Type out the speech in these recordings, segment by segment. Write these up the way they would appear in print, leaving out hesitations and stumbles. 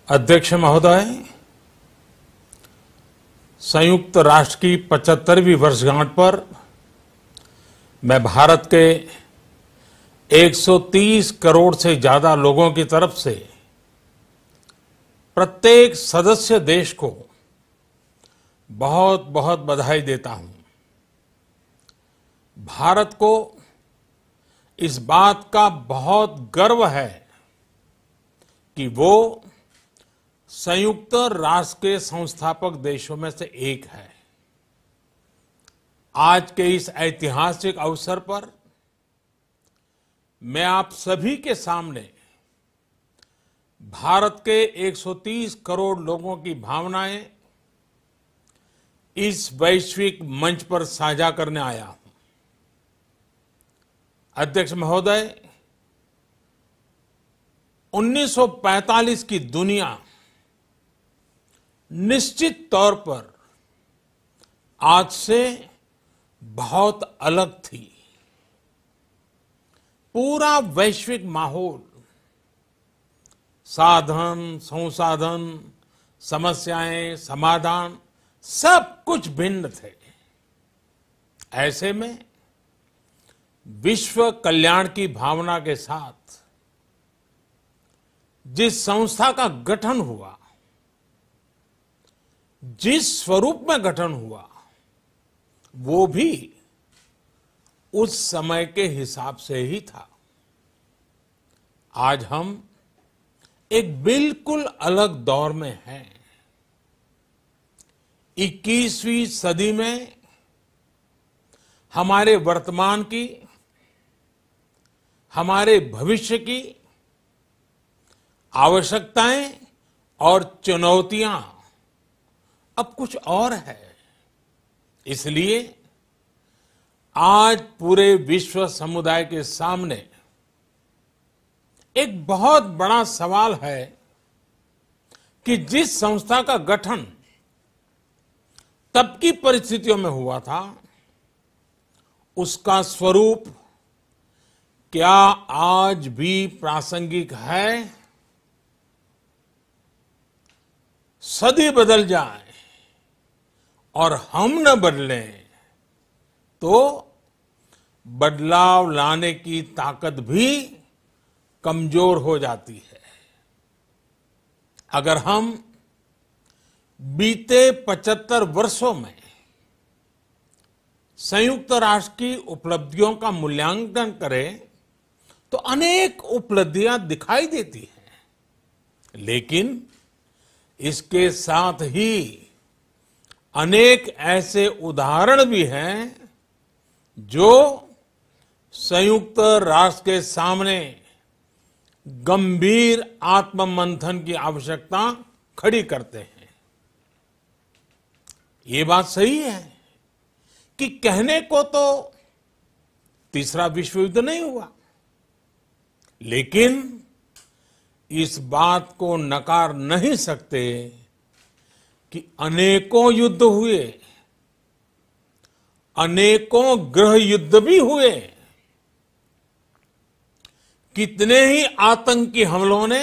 अध्यक्ष महोदय, संयुक्त राष्ट्र की 75वीं वर्षगांठ पर मैं भारत के 130 करोड़ से ज्यादा लोगों की तरफ से प्रत्येक सदस्य देश को बहुत बहुत बधाई देता हूं। भारत को इस बात का बहुत गर्व है कि वो संयुक्त राष्ट्र के संस्थापक देशों में से एक है। आज के इस ऐतिहासिक अवसर पर मैं आप सभी के सामने भारत के 130 करोड़ लोगों की भावनाएं इस वैश्विक मंच पर साझा करने आया हूं। अध्यक्ष महोदय, 1945 की दुनिया निश्चित तौर पर आज से बहुत अलग थी। पूरा वैश्विक माहौल, साधन, संसाधन, समस्याएं, समाधान सब कुछ भिन्न थे। ऐसे में विश्व कल्याण की भावना के साथ जिस संस्था का गठन हुआ, जिस स्वरूप में गठन हुआ, वो भी उस समय के हिसाब से ही था। आज हम एक बिल्कुल अलग दौर में हैं। 21वीं सदी में हमारे वर्तमान की, हमारे भविष्य की आवश्यकताएं और चुनौतियां अब कुछ और है। इसलिए आज पूरे विश्व समुदाय के सामने एक बहुत बड़ा सवाल है कि जिस संस्था का गठन तब की परिस्थितियों में हुआ था, उसका स्वरूप क्या आज भी प्रासंगिक है? सदी बदल जाए और हम न बदलें तो बदलाव लाने की ताकत भी कमजोर हो जाती है। अगर हम बीते 75 वर्षों में संयुक्त राष्ट्र की उपलब्धियों का मूल्यांकन करें तो अनेक उपलब्धियां दिखाई देती हैं, लेकिन इसके साथ ही अनेक ऐसे उदाहरण भी हैं जो संयुक्त राष्ट्र के सामने गंभीर आत्ममंथन की आवश्यकता खड़ी करते हैं। ये बात सही है कि कहने को तो तीसरा विश्व युद्ध नहीं हुआ, लेकिन इस बात को नकार नहीं सकते कि अनेकों युद्ध हुए, अनेकों गृह युद्ध भी हुए। कितने ही आतंकी हमलों ने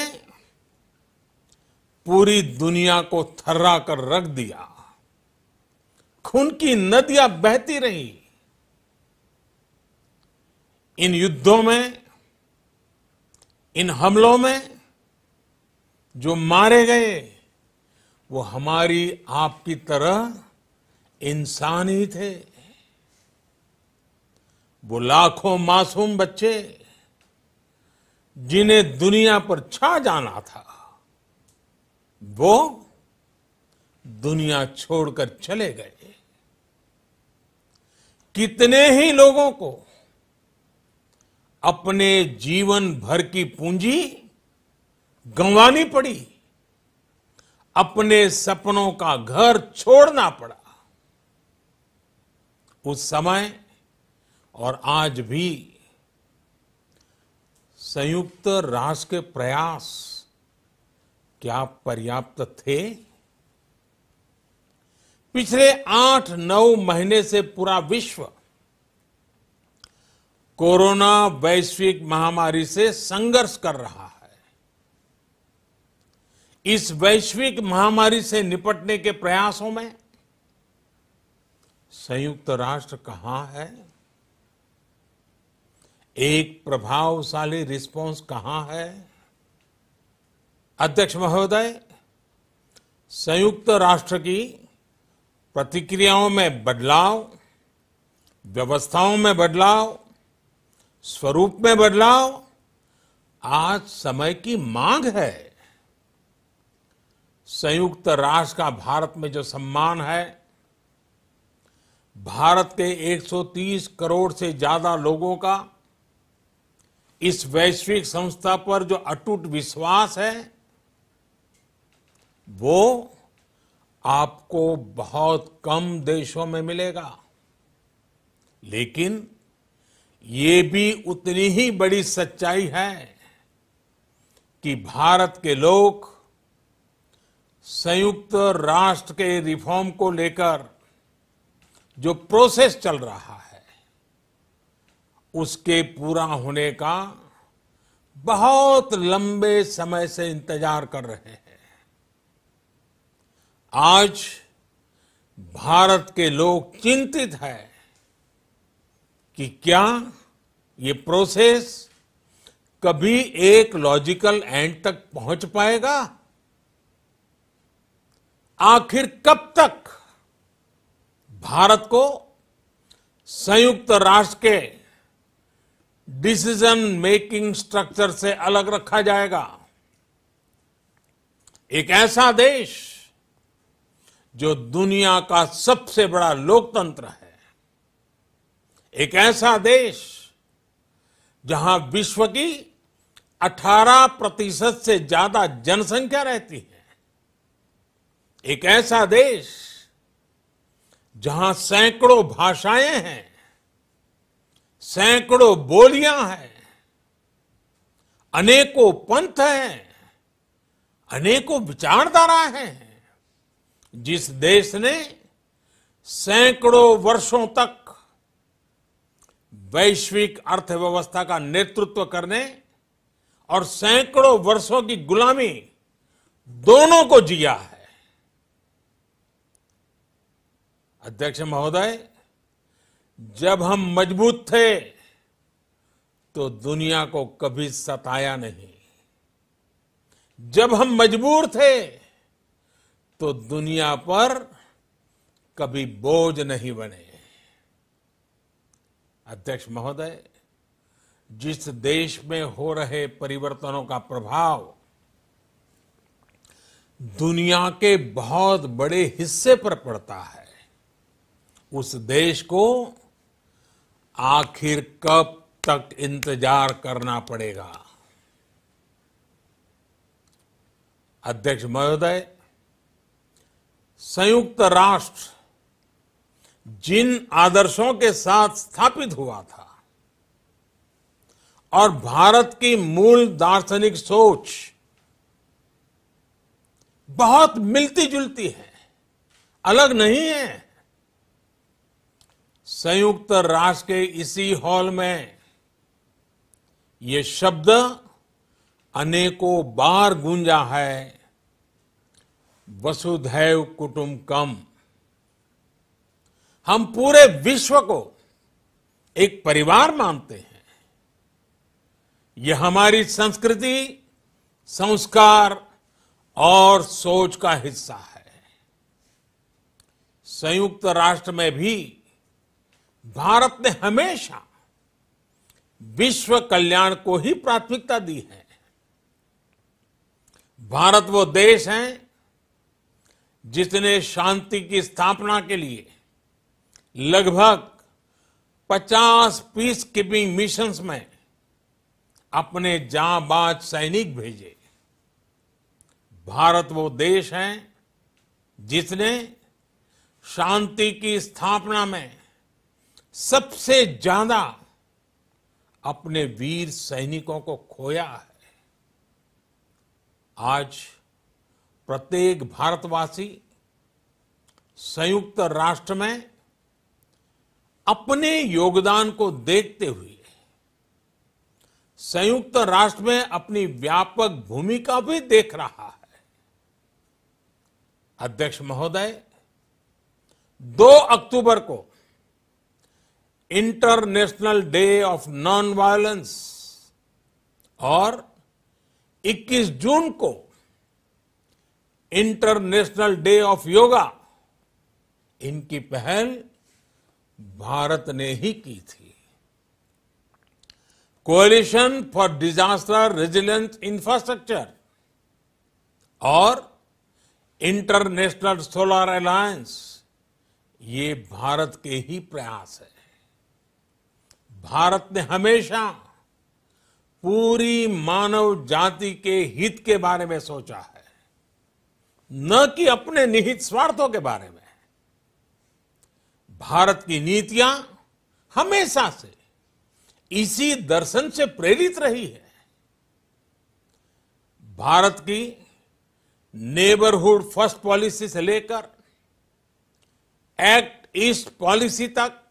पूरी दुनिया को थर्रा कर रख दिया। खून की नदियां बहती रही। इन युद्धों में, इन हमलों में जो मारे गए वो हमारी आपकी तरह इंसान ही थे। वो लाखों मासूम बच्चे जिन्हें दुनिया पर छा जाना था, वो दुनिया छोड़कर चले गए। कितने ही लोगों को अपने जीवन भर की पूंजी गंवानी पड़ी, अपने सपनों का घर छोड़ना पड़ा। उस समय और आज भी संयुक्त राष्ट्र के प्रयास क्या पर्याप्त थे? पिछले 8-9 महीने से पूरा विश्व कोरोना वैश्विक महामारी से संघर्ष कर रहा है। इस वैश्विक महामारी से निपटने के प्रयासों में संयुक्त राष्ट्र कहां है? एक प्रभावशाली रिस्पांस कहां है? अध्यक्ष महोदय, संयुक्त राष्ट्र की प्रतिक्रियाओं में बदलाव, व्यवस्थाओं में बदलाव, स्वरूप में बदलाव आज समय की मांग है। संयुक्त राष्ट्र का भारत में जो सम्मान है, भारत के 130 करोड़ से ज्यादा लोगों का इस वैश्विक संस्था पर जो अटूट विश्वास है, वो आपको बहुत कम देशों में मिलेगा। लेकिन ये भी उतनी ही बड़ी सच्चाई है कि भारत के लोग संयुक्त राष्ट्र के रिफॉर्म को लेकर जो प्रोसेस चल रहा है, उसके पूरा होने का बहुत लंबे समय से इंतजार कर रहे हैं। आज भारत के लोग चिंतित हैं कि क्या ये प्रोसेस कभी एक लॉजिकल एंड तक पहुंच पाएगा? आखिर कब तक भारत को संयुक्त राष्ट्र के डिसीजन मेकिंग स्ट्रक्चर से अलग रखा जाएगा? एक ऐसा देश जो दुनिया का सबसे बड़ा लोकतंत्र है, एक ऐसा देश जहां विश्व की 18% से ज्यादा जनसंख्या रहती है, एक ऐसा देश जहां सैकड़ों भाषाएं हैं, सैकड़ों बोलियां हैं, अनेकों पंथ हैं, अनेकों विचारधाराएं हैं, जिस देश ने सैकड़ों वर्षों तक वैश्विक अर्थव्यवस्था का नेतृत्व करने और सैकड़ों वर्षों की गुलामी दोनों को जिया है। अध्यक्ष महोदय, जब हम मजबूत थे तो दुनिया को कभी सताया नहीं। जब हम मजबूर थे तो दुनिया पर कभी बोझ नहीं बने। अध्यक्ष महोदय, जिस देश में हो रहे परिवर्तनों का प्रभाव दुनिया के बहुत बड़े हिस्से पर पड़ता है, उस देश को आखिर कब तक इंतजार करना पड़ेगा? अध्यक्ष महोदय, संयुक्त राष्ट्र जिन आदर्शों के साथ स्थापित हुआ था और भारत की मूल दार्शनिक सोच बहुत मिलती जुलती है, अलग नहीं है। संयुक्त राष्ट्र के इसी हॉल में ये शब्द अनेकों बार गूंजा है, वसुधैव कुटुंबकम। हम पूरे विश्व को एक परिवार मानते हैं। यह हमारी संस्कृति, संस्कार और सोच का हिस्सा है। संयुक्त राष्ट्र में भी भारत ने हमेशा विश्व कल्याण को ही प्राथमिकता दी है। भारत वो देश है जिसने शांति की स्थापना के लिए लगभग 50 पीस कीपिंग मिशंस में अपने जांबाज सैनिक भेजे। भारत वो देश है जिसने शांति की स्थापना में सबसे ज्यादा अपने वीर सैनिकों को खोया है। आज प्रत्येक भारतवासी संयुक्त राष्ट्र में अपने योगदान को देखते हुए संयुक्त राष्ट्र में अपनी व्यापक भूमिका भी देख रहा है। अध्यक्ष महोदय, 2 अक्टूबर को international day of non violence और 21 जून को इंटरनेशनल डे ऑफ योगा, इनकी पहल भारत ने ही की थी। Coalition for disaster resilient infrastructure और इंटरनेशनल सोलर अलायंस, ये भारत के ही प्रयास है। भारत ने हमेशा पूरी मानव जाति के हित के बारे में सोचा है, न कि अपने निहित स्वार्थों के बारे में। भारत की नीतियां हमेशा से इसी दर्शन से प्रेरित रही है। भारत की नेबरहुड फर्स्ट पॉलिसी से लेकर एक्ट ईस्ट पॉलिसी तक,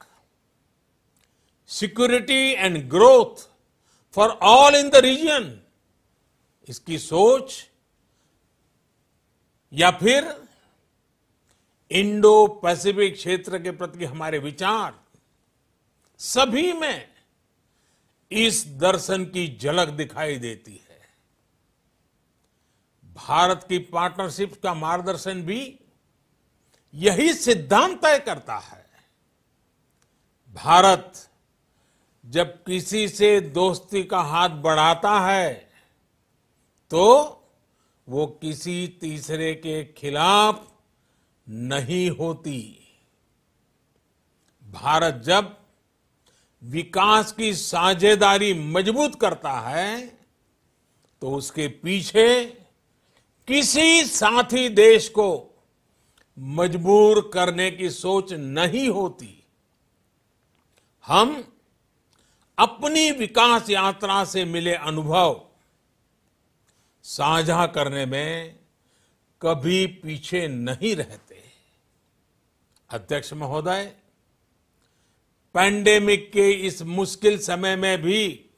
security and growth for all in the region, इसकी सोच, या फिर इंडो पैसिफिक क्षेत्र के प्रति हमारे विचार, सभी में इस दर्शन की झलक दिखाई देती है। भारत की पार्टनरशिप का मार्गदर्शन भी यही सिद्धांत तय करता है। भारत जब किसी से दोस्ती का हाथ बढ़ाता है तो वो किसी तीसरे के खिलाफ नहीं होती। भारत जब विकास की साझेदारी मजबूत करता है तो उसके पीछे किसी साथी देश को मजबूर करने की सोच नहीं होती। हम अपनी विकास यात्रा से मिले अनुभव साझा करने में कभी पीछे नहीं रहते। अध्यक्ष महोदय, पैंडेमिक के इस मुश्किल समय में भी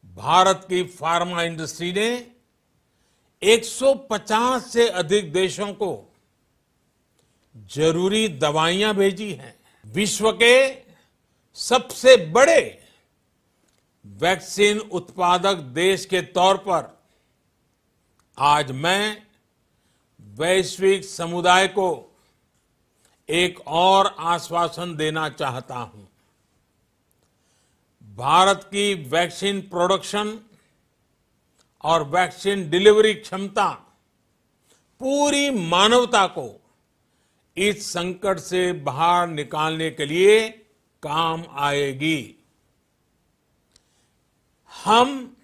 भारत की फार्मा इंडस्ट्री ने 150 से अधिक देशों को जरूरी दवाइयां भेजी हैं। विश्व के सबसे बड़े वैक्सीन उत्पादक देश के तौर पर आज मैं वैश्विक समुदाय को एक और आश्वासन देना चाहता हूं। भारत की वैक्सीन प्रोडक्शन और वैक्सीन डिलीवरी क्षमता पूरी मानवता को इस संकट से बाहर निकालने के लिए काम आएगी। हम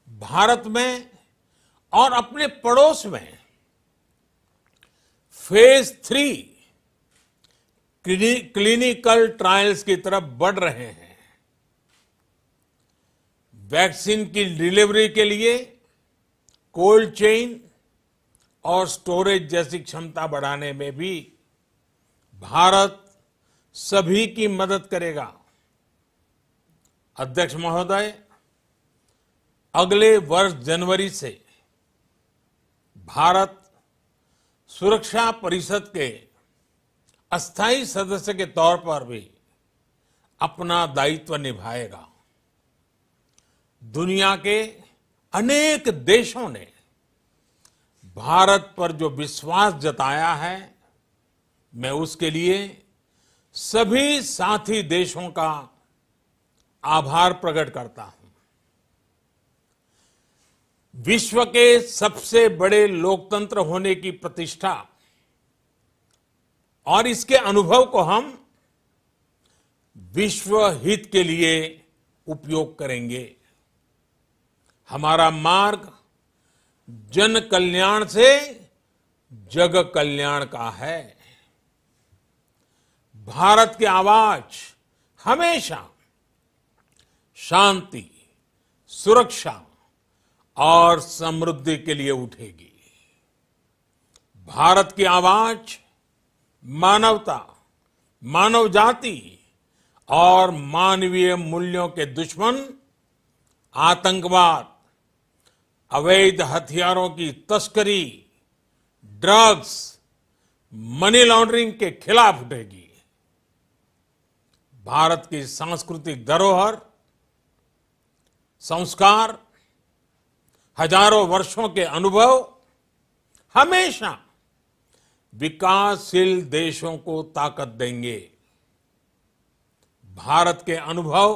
भारत में और अपने पड़ोस में फेज 3 क्लिनिकल ट्रायल्स की तरफ बढ़ रहे हैं। वैक्सीन की डिलीवरी के लिए कोल्ड चेन और स्टोरेज जैसी क्षमता बढ़ाने में भी भारत सभी की मदद करेगा। अध्यक्ष महोदय, अगले वर्ष जनवरी से भारत सुरक्षा परिषद के अस्थायी सदस्य के तौर पर भी अपना दायित्व निभाएगा। दुनिया के अनेक देशों ने भारत पर जो विश्वास जताया है, मैं उसके लिए सभी साथी देशों का आभार प्रकट करता हूं। विश्व के सबसे बड़े लोकतंत्र होने की प्रतिष्ठा और इसके अनुभव को हम विश्व हित के लिए उपयोग करेंगे। हमारा मार्ग जन कल्याण से जग कल्याण का है। भारत की आवाज हमेशा शांति, सुरक्षा और समृद्धि के लिए उठेगी। भारत की आवाज मानवता, मानव जाति और मानवीय मूल्यों के दुश्मन आतंकवाद, अवैध हथियारों की तस्करी, ड्रग्स, मनी लॉन्ड्रिंग के खिलाफ उठेगी। भारत की सांस्कृतिक धरोहर, संस्कार, हजारों वर्षों के अनुभव हमेशा विकासशील देशों को ताकत देंगे। भारत के अनुभव,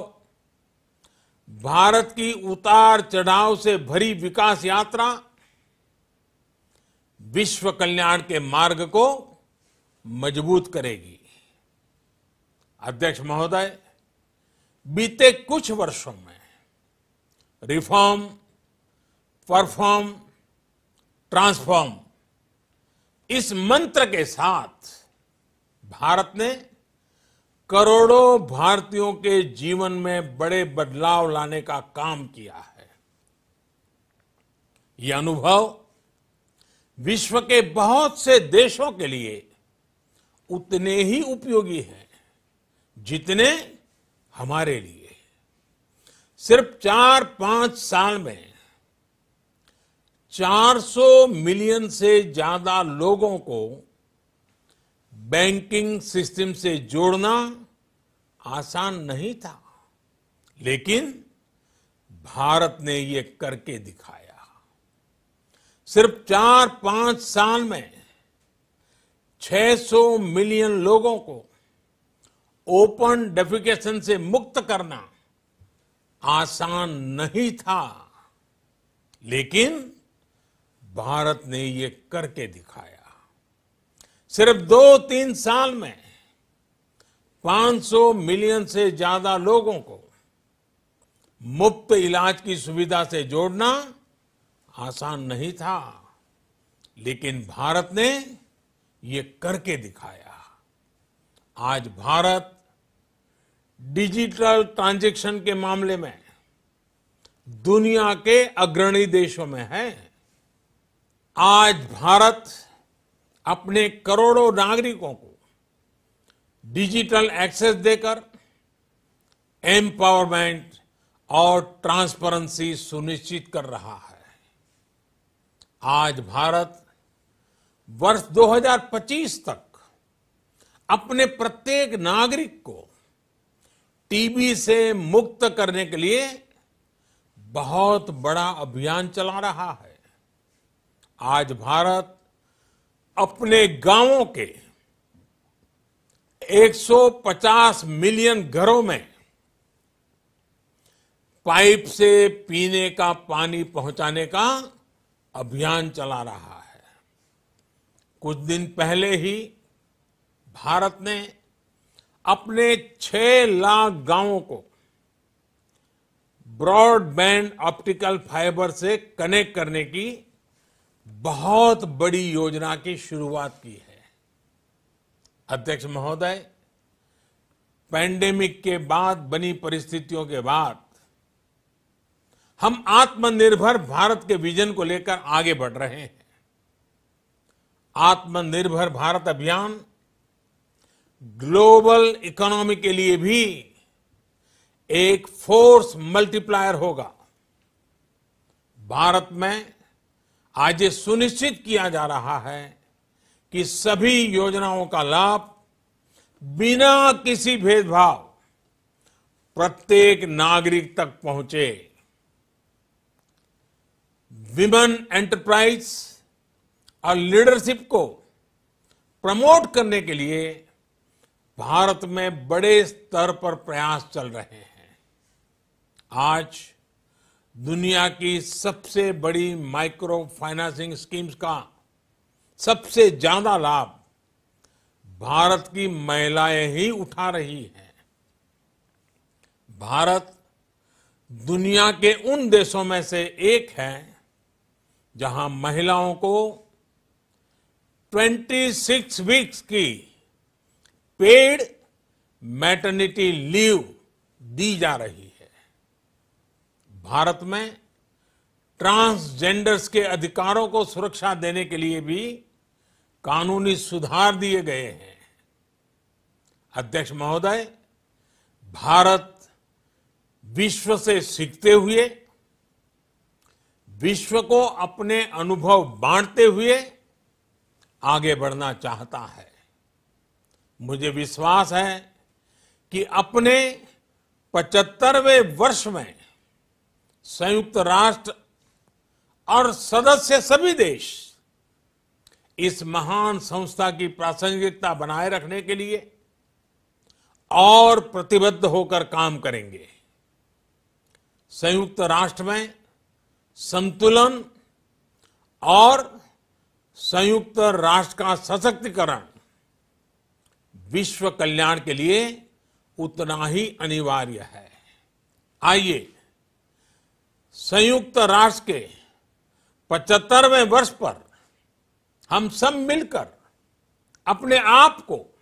भारत की उतार चढ़ाव से भरी विकास यात्रा विश्व कल्याण के मार्ग को मजबूत करेगी। अध्यक्ष महोदय, बीते कुछ वर्षों में रिफॉर्म, परफॉर्म, ट्रांसफॉर्म इस मंत्र के साथ भारत ने करोड़ों भारतीयों के जीवन में बड़े बदलाव लाने का काम किया है। ये अनुभव विश्व के बहुत से देशों के लिए उतने ही उपयोगी हैं जितने हमारे लिए। सिर्फ 4-5 साल में 400 मिलियन से ज्यादा लोगों को बैंकिंग सिस्टम से जोड़ना आसान नहीं था, लेकिन भारत ने ये करके दिखाया। सिर्फ 4-5 साल में 600 मिलियन लोगों को ओपन डेफिकेशन से मुक्त करना आसान नहीं था, लेकिन भारत ने ये करके दिखाया। सिर्फ 2-3 साल में 500 मिलियन से ज्यादा लोगों को मुफ्त इलाज की सुविधा से जोड़ना आसान नहीं था, लेकिन भारत ने ये करके दिखाया। आज भारत डिजिटल ट्रांजैक्शन के मामले में दुनिया के अग्रणी देशों में है। आज भारत अपने करोड़ों नागरिकों को डिजिटल एक्सेस देकर एम्पावरमेंट और ट्रांसपेरेंसी सुनिश्चित कर रहा है। आज भारत वर्ष 2025 तक अपने प्रत्येक नागरिक को टीबी से मुक्त करने के लिए बहुत बड़ा अभियान चला रहा है। आज भारत अपने गांवों के 150 मिलियन घरों में पाइप से पीने का पानी पहुंचाने का अभियान चला रहा है। कुछ दिन पहले ही भारत ने अपने 6 लाख गांवों को ब्रॉडबैंड ऑप्टिकल फाइबर से कनेक्ट करने की बहुत बड़ी योजना की शुरुआत की है। अध्यक्ष महोदय, पैंडेमिक के बाद बनी परिस्थितियों के बाद हम आत्मनिर्भर भारत के विजन को लेकर आगे बढ़ रहे हैं। आत्मनिर्भर भारत अभियान ग्लोबल इकोनॉमी के लिए भी एक फोर्स मल्टीप्लायर होगा। भारत में आज ये सुनिश्चित किया जा रहा है कि सभी योजनाओं का लाभ बिना किसी भेदभाव प्रत्येक नागरिक तक पहुंचे। विमेन एंटरप्राइज और लीडरशिप को प्रमोट करने के लिए भारत में बड़े स्तर पर प्रयास चल रहे हैं। आज दुनिया की सबसे बड़ी माइक्रो फाइनेंसिंग स्कीम्स का सबसे ज्यादा लाभ भारत की महिलाएं ही उठा रही हैं। भारत दुनिया के उन देशों में से एक है जहां महिलाओं को 26 वीक्स की पेड मैटरनिटी लीव दी जा रही है। भारत में ट्रांसजेंडर्स के अधिकारों को सुरक्षा देने के लिए भी कानूनी सुधार दिए गए हैं। अध्यक्ष महोदय, भारत विश्व से सीखते हुए, विश्व को अपने अनुभव बांटते हुए आगे बढ़ना चाहता है। मुझे विश्वास है कि अपने 75वें वर्ष में संयुक्त राष्ट्र और सदस्य सभी देश इस महान संस्था की प्रासंगिकता बनाए रखने के लिए और प्रतिबद्ध होकर काम करेंगे। संयुक्त राष्ट्र में संतुलन और संयुक्त राष्ट्र का सशक्तिकरण विश्व कल्याण के लिए उतना ही अनिवार्य है। आइए संयुक्त राष्ट्र के 75वें वर्ष पर हम सब मिलकर अपने आप को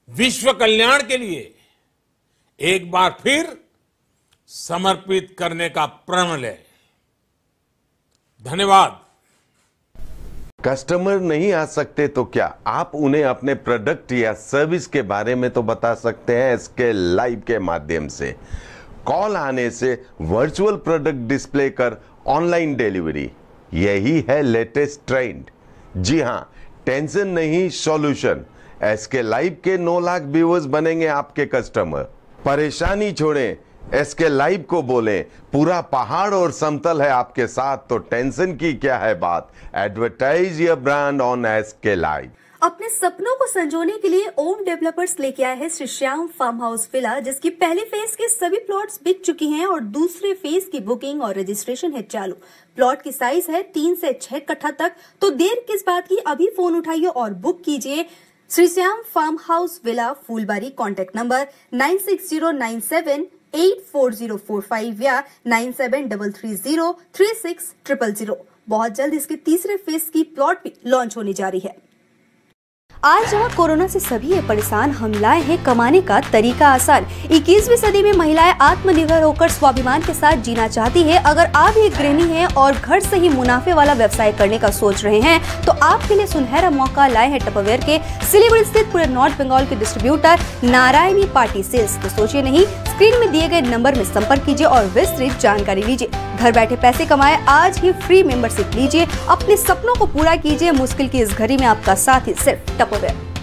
विश्व कल्याण के लिए एक बार फिर समर्पित करने का प्रण लें। धन्यवाद। कस्टमर नहीं आ सकते तो क्या आप उन्हें अपने प्रोडक्ट या सर्विस के बारे में तो बता सकते हैं एसके लाइव के माध्यम से। कॉल आने से वर्चुअल प्रोडक्ट डिस्प्ले कर ऑनलाइन डिलीवरी, यही है लेटेस्ट ट्रेंड। जी हां, टेंशन नहीं सॉल्यूशन। एसके लाइव के 9 लाख व्यूअर्स बनेंगे आपके कस्टमर। परेशानी छोड़ें, एसके लाइव को बोलें, पूरा पहाड़ और समतल है आपके साथ, तो टेंशन की क्या है बात। Advertise your brand on SK live. अपने सपनों को संजोने के लिए ओम डेवलपर्स लेके आए हैं Shri Shyam farm house villa, जिसकी पहले फेज के सभी प्लॉट्स बिक चुकी हैं और दूसरे फेज की बुकिंग और रजिस्ट्रेशन है चालू। प्लॉट की साइज है 3 से 6 कट्ठा तक, तो देर किस बात की, अभी फोन उठाइए और बुक कीजिए। Shri Shyam farm house villa, Phulbari. Contact number 9609784045 या 9733036000। बहुत जल्द इसके तीसरे फेज की प्लॉट भी लॉन्च होने जा रही है। आज जहां कोरोना से सभी है परेशान, हम लाए हैं कमाने का तरीका आसान। 21वीं सदी में महिलाएं आत्मनिर्भर होकर स्वाभिमान के साथ जीना चाहती है। अगर आप एक गृहिणी हैं और घर से ही मुनाफे वाला व्यवसाय करने का सोच रहे हैं, तो आपके लिए सुनहरा मौका लाए हैं टपरवेयर के सिलीगुड़ी स्थित पूरे नॉर्थ बंगाल के डिस्ट्रीब्यूटर नारायणी पार्टी सेल्स। तो सोचिए नहीं, स्क्रीन में दिए गए नंबर में संपर्क कीजिए और विस्तृत जानकारी लीजिए। घर बैठे पैसे कमाए, आज ही फ्री मेंबरशिप लीजिए, अपने सपनों को पूरा कीजिए। मुश्किल की इस घड़ी में आपका साथ ही सिर्फ टपरवेयर।